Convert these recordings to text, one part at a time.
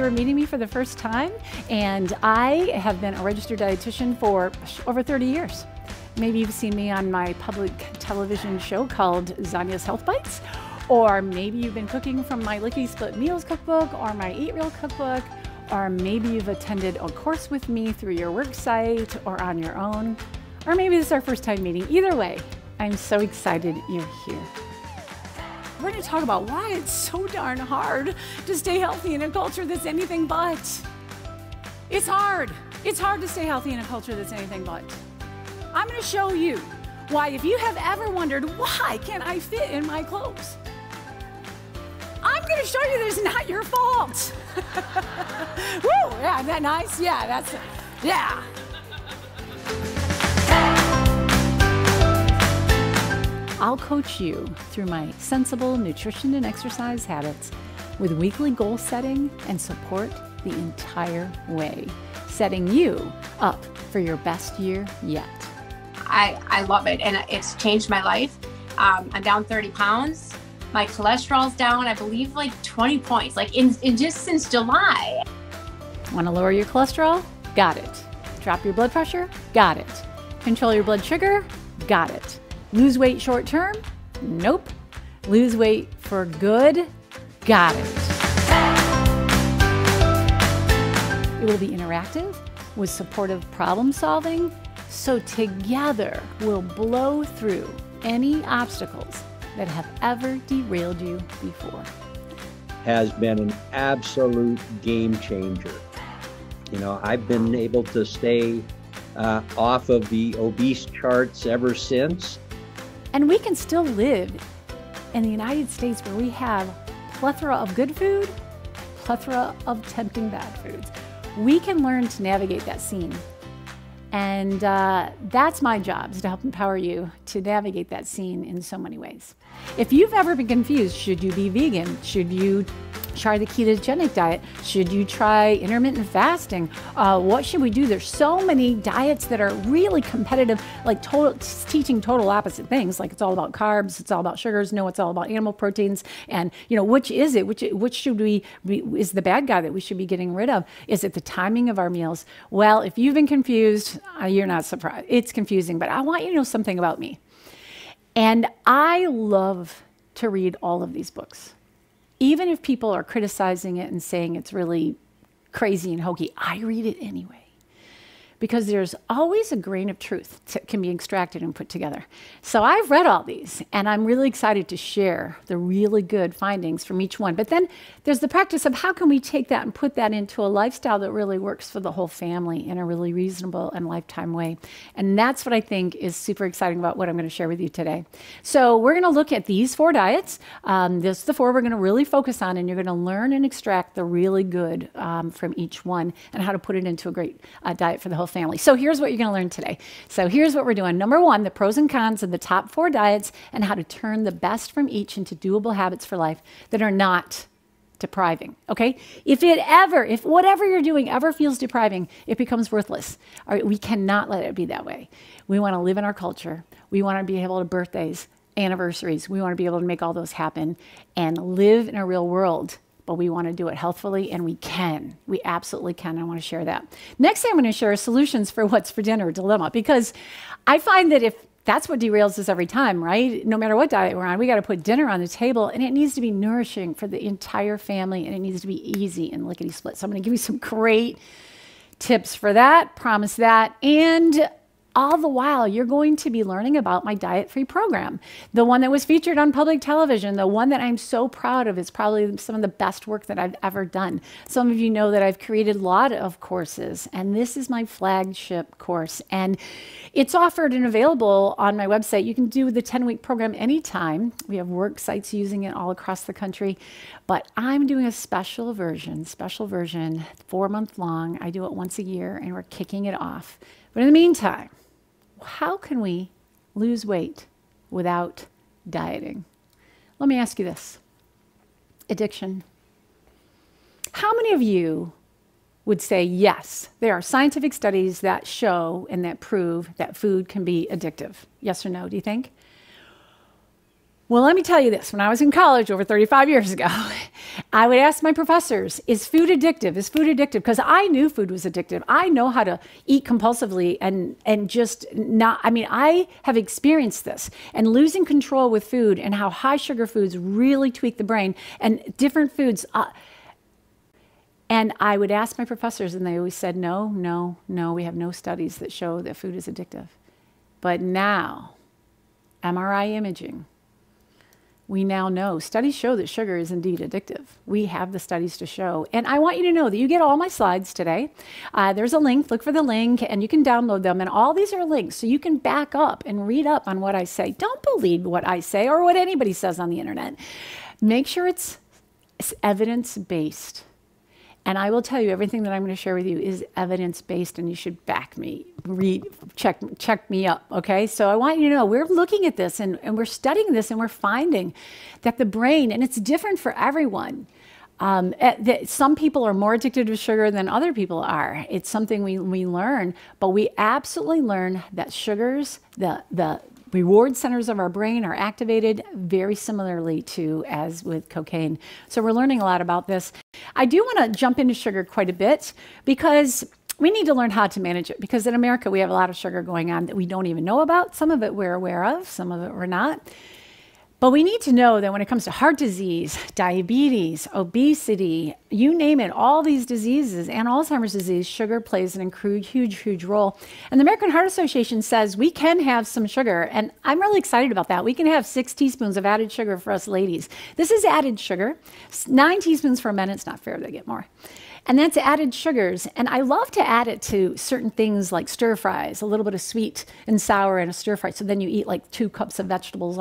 you're meeting me for the first time, and I have been a registered dietitian for over 30 years. Maybe you've seen me on my public television show called Zonya's Health Bites, or maybe you've been cooking from my Lickety-Split Meals cookbook or my Eat Real cookbook, or maybe you've attended a course with me through your worksite or on your own, or maybe this is our first time meeting. Either way, I'm so excited you're here. We're going to talk about why it's so darn hard to stay healthy in a culture that's anything but. It's hard. It's hard to stay healthy in a culture that's anything but. I'm going to show you why, if you have ever wondered, why can't I fit in my clothes? I'm going to show you that it's not your fault. Woo, yeah, isn't that nice? Yeah, yeah. I'll coach you through my sensible nutrition and exercise habits with weekly goal setting and support the entire way, setting you up for your best year yet. I love it, and it's changed my life. I'm down 30 pounds. My cholesterol's down, I believe, like 20 points, like in just since July. Want to lower your cholesterol? Got it. Drop your blood pressure? Got it. Control your blood sugar? Got it. Lose weight short term? Nope. Lose weight for good? Got it. It will be interactive with supportive problem solving, so together we'll blow through any obstacles that have ever derailed you before. Has been an absolute game changer. You know, I've been able to stay off of the obese charts ever since. And we can still live in the United States where we have plethora of good food, plethora of tempting bad foods. We can learn to navigate that scene. And that's my job, is to help empower you to navigate that scene in so many ways. If you've ever been confused, should you be vegan? Should you try the ketogenic diet? Should you try intermittent fasting? What should we do? There's so many diets that are really competitive, like teaching total opposite things. Like it's all about carbs, it's all about sugars. No, it's all about animal proteins. And you know, which is it? Which should is the bad guy that we should be getting rid of? Is it the timing of our meals? Well, if you've been confused, you're not surprised. It's confusing, but I want you to know something about me. And I love to read all of these books. Even if people are criticizing it and saying it's really crazy and hokey, I read it anyway. Because there's always a grain of truth that can be extracted and put together. So I've read all these, and I'm really excited to share the really good findings from each one. But then there's the practice of how can we take that and put that into a lifestyle that really works for the whole family in a really reasonable and lifetime way. And that's what I think is super exciting about what I'm going to share with you today. So we're going to look at these 4 diets. This is the 4 we're going to really focus on, and you're going to learn and extract the really good from each one and how to put it into a great diet for the whole family. So here's what you're going to learn today. So here's what we're doing. Number 1, the pros and cons of the top 4 diets and how to turn the best from each into doable habits for life that are not depriving. Okay? If whatever you're doing ever feels depriving, it becomes worthless. All right, we cannot let it be that way. We want to live in our culture. We want to be able to birthdays, anniversaries. We want to be able to make all those happen and live in a real world. But we want to do it healthfully, and we can. We absolutely can. I want to share that. Next thing I'm going to share is solutions for what's for dinner dilemma, because I find that if that's what derails us every time, right? No matter what diet we're on, we got to put dinner on the table, and it needs to be nourishing for the entire family, and it needs to be easy and lickety-split. So I'm going to give you some great tips for that, promise that, and all the while, you're going to be learning about my diet-free program, the one that was featured on public television, the one that I'm so proud of. It's probably some of the best work that I've ever done. Some of you know that I've created a lot of courses, and this is my flagship course. And it's offered and available on my website. You can do the 10-week program anytime. We have work sites using it all across the country. But I'm doing a special version, 4-month long. I do it once a year, and we're kicking it off. But in the meantime, how can we lose weight without dieting? Let me ask you this. Addiction. How many of you would say, yes, there are scientific studies that show and that prove that food can be addictive? Yes or no, do you think? Well, let me tell you this. When I was in college over 35 years ago, I would ask my professors, is food addictive? Is food addictive? Because I knew food was addictive. I know how to eat compulsively and just not, I mean, I have experienced this and losing control with food and how high sugar foods really tweak the brain and different foods. And I would ask my professors and they always said, no, no, no, we have no studies that show that food is addictive. But now, MRI imaging, we now know, studies show that sugar is indeed addictive. We have the studies to show. And I want you to know that you get all my slides today. There's a link, look for the link, and you can download them. And all these are links, so you can back up and read up on what I say. Don't believe what I say or what anybody says on the internet. Make sure it's evidence-based. And I will tell you, everything that I'm going to share with you is evidence-based, and you should back me, check me up, okay? So I want you to know, we're looking at this, and we're studying this, and we're finding that the brain, and it's different for everyone. Some people are more addicted to sugar than other people are. It's something we learn, but we absolutely learn that sugars, the reward centers of our brain are activated very similarly to as with cocaine. So we're learning a lot about this. I do want to jump into sugar quite a bit because we need to learn how to manage it, because in America we have a lot of sugar going on that we don't even know about. Some of it we're aware of, some of it we're not. But we need to know that when it comes to heart disease, diabetes, obesity, you name it, all these diseases and Alzheimer's disease, sugar plays an huge, huge role. And the American Heart Association says we can have some sugar, and I'm really excited about that. We can have 6 teaspoons of added sugar for us ladies. This is added sugar. 9 teaspoons for men. It's not fair they get more. And that's added sugars. And I love to add it to certain things like stir fries, a little bit of sweet and sour in a stir fry. So then you eat like 2 cups of vegetables,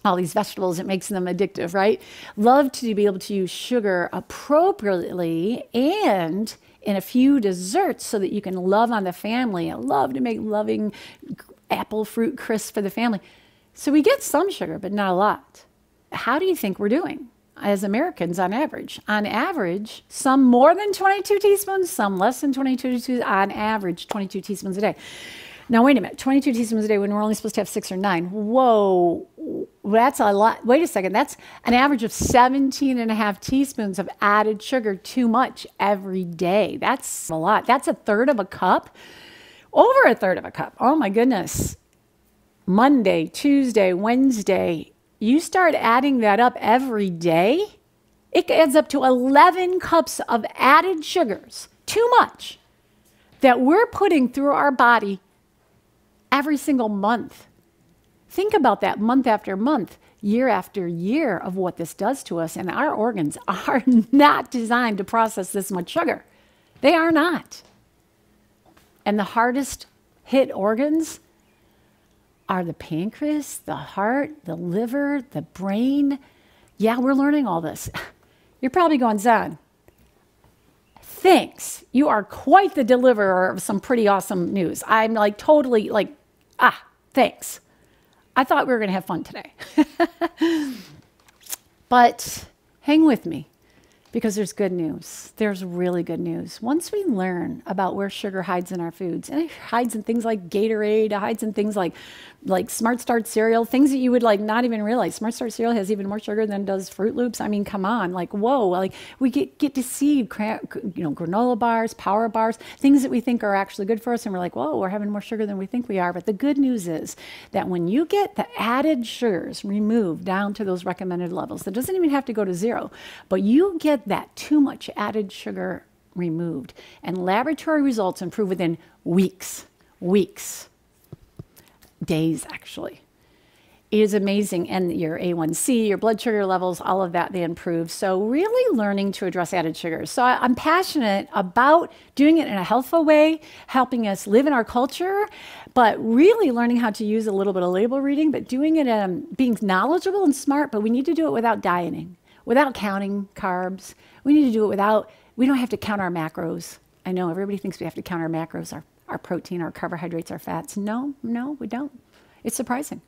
all these vegetables, it makes them addictive, right? Love to be able to use sugar appropriately and in a few desserts so that you can love on the family. I love to make loving apple fruit crisps for the family. So we get some sugar, but not a lot. How do you think we're doing as Americans on average? On average, some more than 22 teaspoons, some less than 22 teaspoons, on average, 22 teaspoons a day. Now, wait a minute, 22 teaspoons a day when we're only supposed to have 6 or 9. Whoa, that's a lot. Wait a second, that's an average of 17.5 teaspoons of added sugar, too much every day. That's a lot. That's 1/3 of a cup, over 1/3 of a cup. Oh my goodness. Monday, Tuesday, Wednesday, you start adding that up every day, it adds up to 11 cups of added sugars, too much, that we're putting through our body every single month. Think about that month after month, year after year of what this does to us. And our organs are not designed to process this much sugar. They are not. And the hardest hit organs are the pancreas, the heart, the liver, the brain. Yeah, we're learning all this. You're probably going, Zon, thanks. You are quite the deliverer of some pretty awesome news. I'm like totally like, thanks. I thought we were going to have fun today. But hang with me, because there's good news. There's really good news. Once we learn about where sugar hides in our foods, and it hides in things like Gatorade, it hides in things like Smart Start cereal, things that you would like not even realize. Smart Start cereal has even more sugar than does Fruit Loops. I mean, come on, like, whoa, like we get to see, granola bars, power bars, things that we think are actually good for us. And we're like, whoa, we're having more sugar than we think we are. But the good news is that when you get the added sugars removed down to those recommended levels, that doesn't even have to go to 0, but you get that too much added sugar removed, and laboratory results improve within weeks, days actually. It is amazing. And your A1C, your blood sugar levels, all of that, they improve. So really learning to address added sugars. So I'm passionate about doing it in a healthful way, helping us live in our culture, but really learning how to use a little bit of label reading, but doing it, being knowledgeable and smart, but we need to do it without dieting, without counting carbs. We need to do it we don't have to count our macros. I know everybody thinks we have to count our macros, our protein, our carbohydrates, our fats. No, we don't. It's surprising.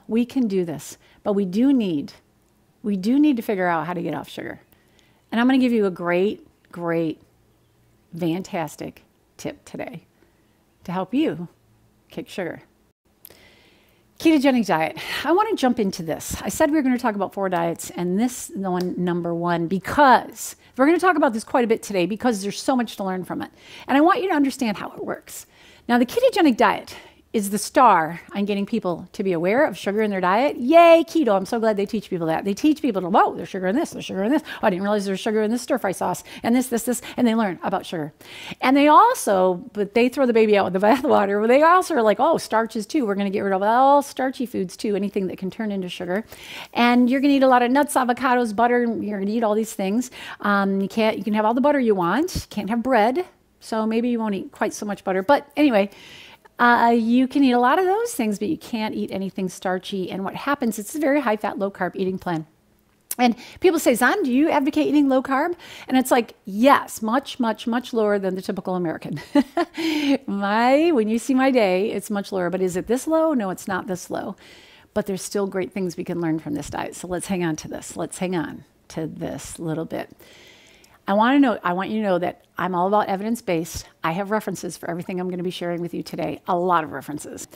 We can do this, but we do need to figure out how to get off sugar. And I'm going to give you a great, fantastic tip today to help you kick sugar. Ketogenic diet. I want to jump into this. I said we were going to talk about 4 diets, and this is the one, number 1, because we're going to talk about this quite a bit today because there's so much to learn from it. And I want you to understand how it works. Now, the ketogenic diet is the star on getting people to be aware of sugar in their diet. Yay, keto. I'm so glad they teach people that. They teach people to, whoa, there's sugar in this, there's sugar in this. Oh, I didn't realize there's sugar in this stir-fry sauce, and this, and they learn about sugar. And they also, but they throw the baby out with the bathwater. They also are like, oh, starches too. We're going to get rid of all starchy foods too, anything that can turn into sugar. And you're going to eat a lot of nuts, avocados, butter. You're going to eat all these things. You can have all the butter you want. You can't have bread. So maybe you won't eat quite so much butter. But anyway, you can eat a lot of those things, but you can't eat anything starchy. And what happens, it's a very high-fat, low-carb eating plan. And people say, Zon, do you advocate eating low-carb? And it's like, yes, much, much, much lower than the typical American. When you see my day, it's much lower. But is it this low? No, it's not this low. But there's still great things we can learn from this diet. So let's hang on to this. Let's hang on to this a little bit. I want you to know that I'm all about evidence-based. I have references for everything I'm going to be sharing with you today, a lot of references.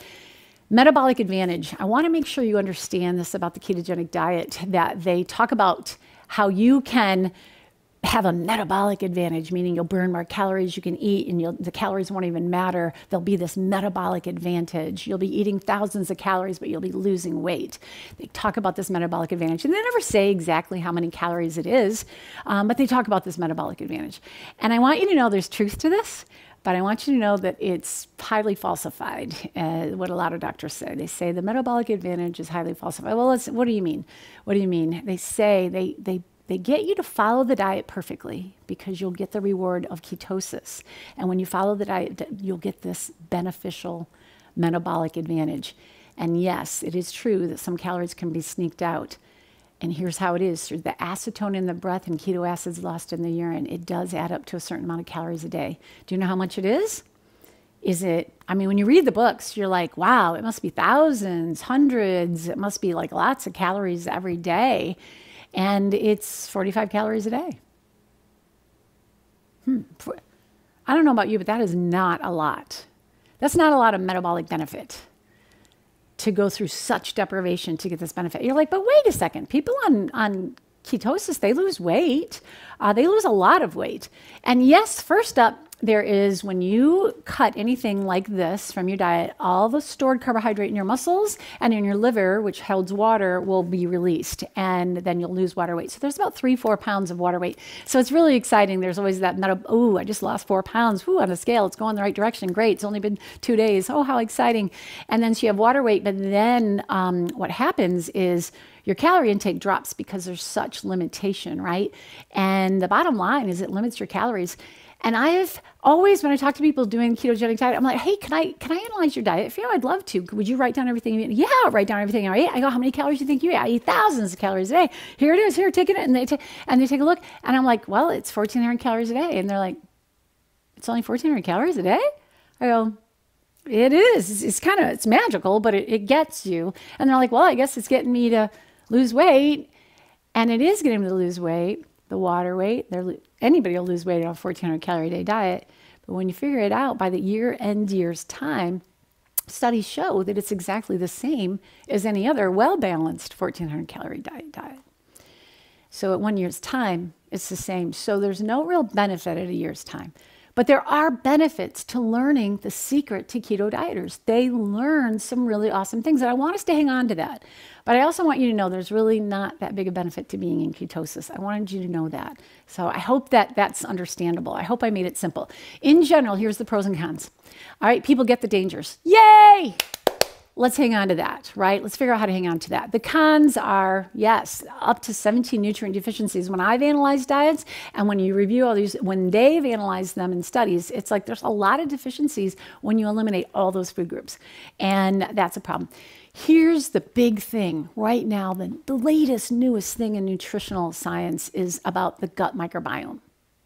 Metabolic advantage. I want to make sure you understand this about the ketogenic diet, that they talk about how you can have a metabolic advantage, meaning you'll burn more calories, you can eat, and the calories won't even matter. There'll be this metabolic advantage. You'll be eating thousands of calories, but you'll be losing weight. They talk about this metabolic advantage, and they never say exactly how many calories it is, but they talk about this metabolic advantage. And I want you to know there's truth to this, but I want you to know that it's highly falsified, what a lot of doctors say. They say the metabolic advantage is highly falsified. Well, what do you mean? What do you mean? They say they get you to follow the diet perfectly because you'll get the reward of ketosis. And when you follow the diet, you'll get this beneficial metabolic advantage. And yes, it is true that some calories can be sneaked out. And here's how it is. Through the acetone in the breath and keto acids lost in the urine, it does add up to a certain amount of calories a day. Do you know how much it is? When you read the books, you're like, wow, it must be thousands, hundreds. It must be like lots of calories every day. And it's 45 calories a day. I don't know about you, but that is not a lot. That's not a lot of metabolic benefit to go through such deprivation to get this benefit. You're like, but wait a second. People on ketosis, they lose weight. They lose a lot of weight. And yes, first up, there is when you cut anything like this from your diet, all the stored carbohydrate in your muscles and in your liver, which holds water, will be released, and then you'll lose water weight. So there's about 3-4 pounds of water weight. So it's really exciting. There's always that I just lost 4 pounds. Ooh, on the scale, it's going the right direction. Great. It's only been 2 days. Oh, how exciting. And then so you have water weight, but then what happens is your calorie intake drops because there's such limitation, right? And the bottom line is it limits your calories. And I've always, when I talk to people doing ketogenic diet, I'm like, hey, can I analyze your diet? If you know, I'd love to. Would you write down everything you eat? Yeah, I'll write down everything I eat. I go, how many calories do you think you eat? I eat thousands of calories a day. Here it is. Here, take it. And they take a look. And I'm like, well, it's 1,400 calories a day. And they're like, it's only 1,400 calories a day? I go, it is. It's magical, but it gets you. And they're like, well, I guess it's getting me to lose weight. And it is getting me to lose weight. The water weight, anybody will lose weight on a 1,400 calorie a day diet. But when you figure it out by the year's time, studies show that it's exactly the same as any other well-balanced 1,400 calorie diet. So at 1 year's time, it's the same. So there's no real benefit at a year's time. But there are benefits to learning the secret to keto dieters. They learn some really awesome things, and I want us to hang on to that. But I also want you to know there's really not that big a benefit to being in ketosis. I wanted you to know that. So I hope that that's understandable. I hope I made it simple. In general, here's the pros and cons. All right, people get the dangers. Yay! Let's hang on to that, right? Let's figure out how to hang on to that. The cons are, yes, up to 17 nutrient deficiencies. When I've analyzed diets and when you review all these, when they've analyzed them in studies, it's like there's a lot of deficiencies when you eliminate all those food groups. And that's a problem. Here's the big thing right now, the latest, newest thing in nutritional science is about the gut microbiome.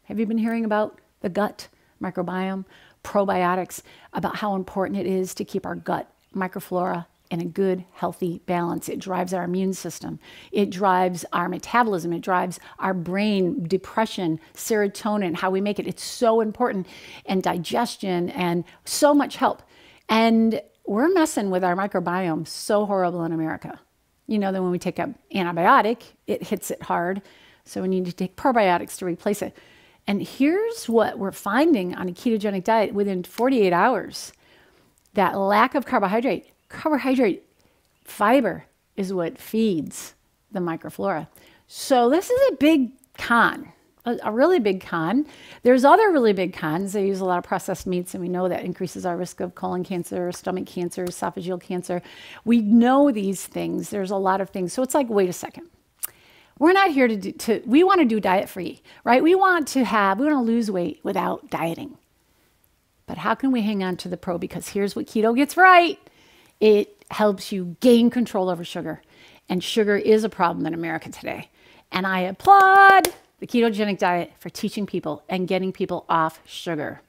Have you been hearing about the gut microbiome, probiotics, about how important it is to keep our gut microflora in a good, healthy balance? It drives our immune system. It drives our metabolism. It drives our brain, depression, serotonin, how we make it. It's so important, and digestion, and so much help. And we're messing with our microbiome so horrible in America. You know that when we take an antibiotic, it hits it hard. So we need to take probiotics to replace it. And here's what we're finding on a ketogenic diet within 48 hours. That lack of carbohydrate, fiber is what feeds the microflora. So this is a big con, a really big con. There's other really big cons. They use a lot of processed meats, and we know that increases our risk of colon cancer, stomach cancer, esophageal cancer. We know these things. There's a lot of things. So it's like, wait a second. We're not here we want to do diet free, right? We want to lose weight without dieting. But how can we hang on to the pro? Because here's what keto gets right. It helps you gain control over sugar. And sugar is a problem in America today. And I applaud the ketogenic diet for teaching people and getting people off sugar.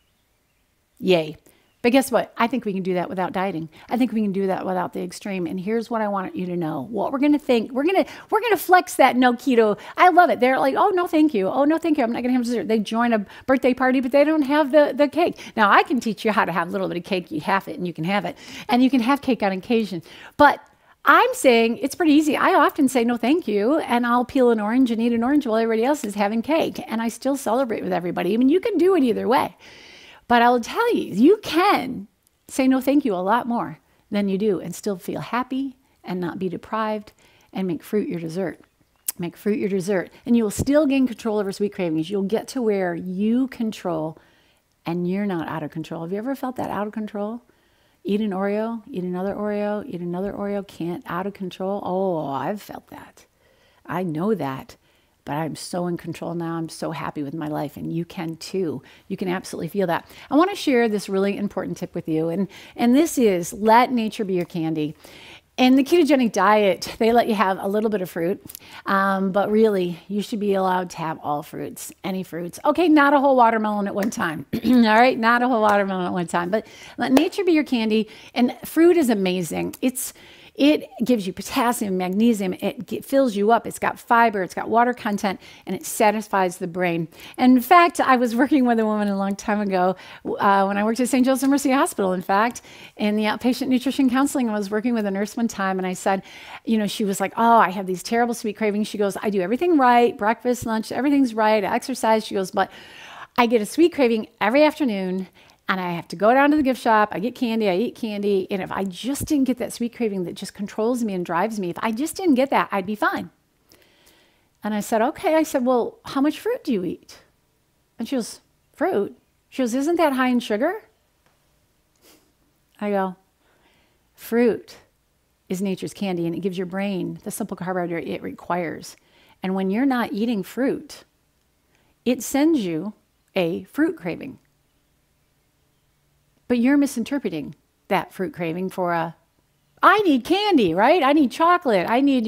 Yay. But guess what? I think we can do that without dieting. I think we can do that without the extreme. And here's what I want you to know. What we're going to think. We're going to flex that no keto. I love it. They're like, oh, no, thank you. Oh, no, thank you. I'm not going to have dessert. They join a birthday party, but they don't have the cake. Now, I can teach you how to have a little bit of cake. You have it and you can have it. And you can have cake on occasion. But I'm saying it's pretty easy. I often say no thank you, and I'll peel an orange and eat an orange while everybody else is having cake. And I still celebrate with everybody. I mean, you can do it either way. But I will tell you, you can say no thank you a lot more than you do and still feel happy and not be deprived and make fruit your dessert. Make fruit your dessert. And you will still gain control over sweet cravings. You'll get to where you control and you're not out of control. Have you ever felt that out of control? Eat an Oreo, eat another Oreo, eat another Oreo, can't, out of control. Oh, I've felt that. I know that. But I'm so in control now. I'm so happy with my life, and you can too. You can absolutely feel that. I want to share this really important tip with you, and this is let nature be your candy. In the ketogenic diet, they let you have a little bit of fruit, but really, you should be allowed to have all fruits, any fruits. Okay, not a whole watermelon at one time. All right, not a whole watermelon at one time, but let nature be your candy. And fruit is amazing. It gives you potassium, magnesium, it fills you up, it's got fiber, it's got water content, and it satisfies the brain. And in fact, I was working with a woman a long time ago when I worked at St. Joseph Mercy Hospital, in fact, in the outpatient nutrition counseling. I was working with a nurse one time, and I said, you know, she was like, oh, I have these terrible sweet cravings. She goes, I do everything right, breakfast, lunch, everything's right, I exercise. She goes, but I get a sweet craving every afternoon, and I have to go down to the gift shop, I get candy, I eat candy, and if I just didn't get that sweet craving that just controls me and drives me, if I just didn't get that, I'd be fine. And I said, okay. I said, well, how much fruit do you eat? And she goes, fruit? She goes, isn't that high in sugar? I go, fruit is nature's candy, and it gives your brain the simple carbohydrate it requires. And when you're not eating fruit, it sends you a fruit craving. But you're misinterpreting that fruit craving for I need candy, right? I need chocolate. I need,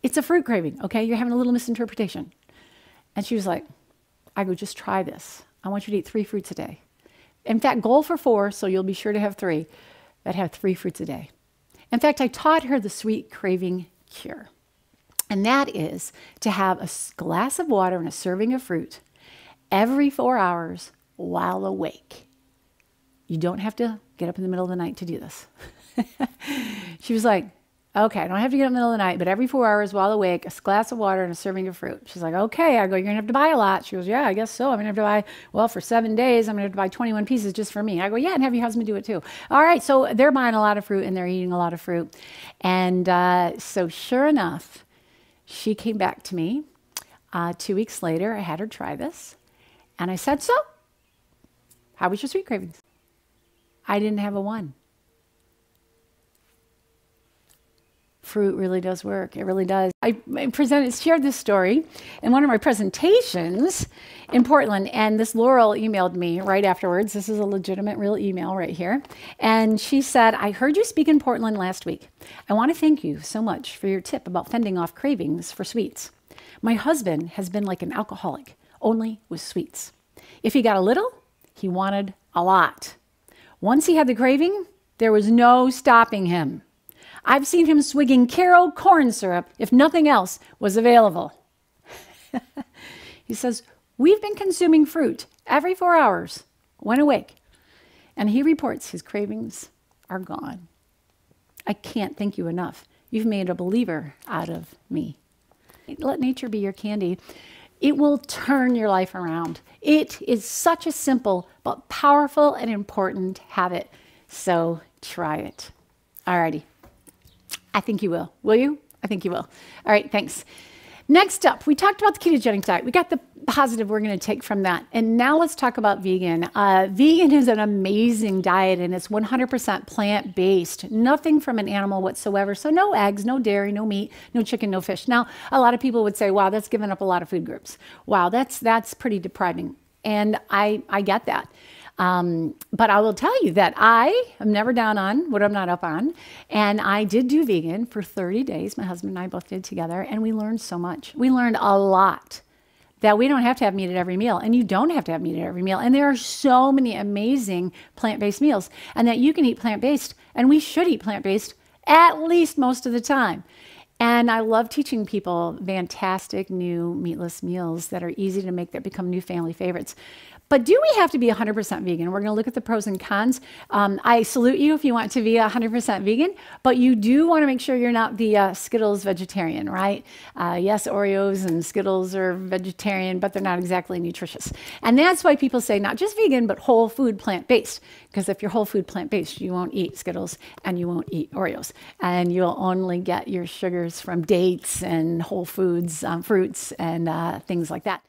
it's a fruit craving, okay? You're having a little misinterpretation. And she was like, I go, just try this. I want you to eat 3 fruits a day. In fact, goal for 4, so you'll be sure to have 3, but have 3 fruits a day. In fact, I taught her the sweet craving cure. And that is to have a glass of water and a serving of fruit every 4 hours while awake. You don't have to get up in the middle of the night to do this. She was like, okay, I don't have to get up in the middle of the night, but every 4 hours while awake, a glass of water and a serving of fruit. She's like, okay. I go, you're going to have to buy a lot. She goes, yeah, I guess so. I'm going to have to buy, well, for 7 days, I'm going to have to buy 21 pieces just for me. I go, yeah, and have your husband do it too. All right, so they're buying a lot of fruit and they're eating a lot of fruit. And so sure enough, she came back to me 2 weeks later. I had her try this. And I said, so, how was your sweet cravings? I didn't have a 1. Fruit really does work. It really does. I shared this story in one of my presentations in Portland, and this Laurel emailed me right afterwards. This is a legitimate, real email right here. And she said, I heard you speak in Portland last week. I want to thank you so much for your tip about fending off cravings for sweets. My husband has been like an alcoholic, only with sweets. If he got a little, he wanted a lot. Once he had the craving, there was no stopping him. I've seen him swigging Karo corn syrup if nothing else was available. He says, we've been consuming fruit every 4 hours when awake. And he reports his cravings are gone. I can't thank you enough. You've made a believer out of me. Let nature be your candy. It will turn your life around. It is such a simple but powerful and important habit. So try it. Alrighty. I think you will. Will you? I think you will. All right, thanks. Next up, we talked about the ketogenic diet. We got the positive we're going to take from that. And now let's talk about vegan. Vegan is an amazing diet, and it's 100% plant-based. Nothing from an animal whatsoever. So no eggs, no dairy, no meat, no chicken, no fish. Now, a lot of people would say, wow, that's giving up a lot of food groups. Wow, that's pretty depriving. And I get that. But I will tell you that I am never down on what I'm not up on. And I did do vegan for 30 days. My husband and I both did together, and we learned so much. We learned a lot, that we don't have to have meat at every meal, and you don't have to have meat at every meal. And there are so many amazing plant-based meals, and that you can eat plant-based, and we should eat plant-based at least most of the time. And I love teaching people fantastic new meatless meals that are easy to make, that become new family favorites. But do we have to be 100% vegan? We're going to look at the pros and cons. I salute you if you want to be 100% vegan, but you do want to make sure you're not the Skittles vegetarian, right? Yes, Oreos and Skittles are vegetarian, but they're not exactly nutritious. And that's why people say not just vegan, but whole food plant-based. Because if you're whole food plant-based, you won't eat Skittles and you won't eat Oreos. And you'll only get your sugars from dates and whole foods, fruits, and things like that.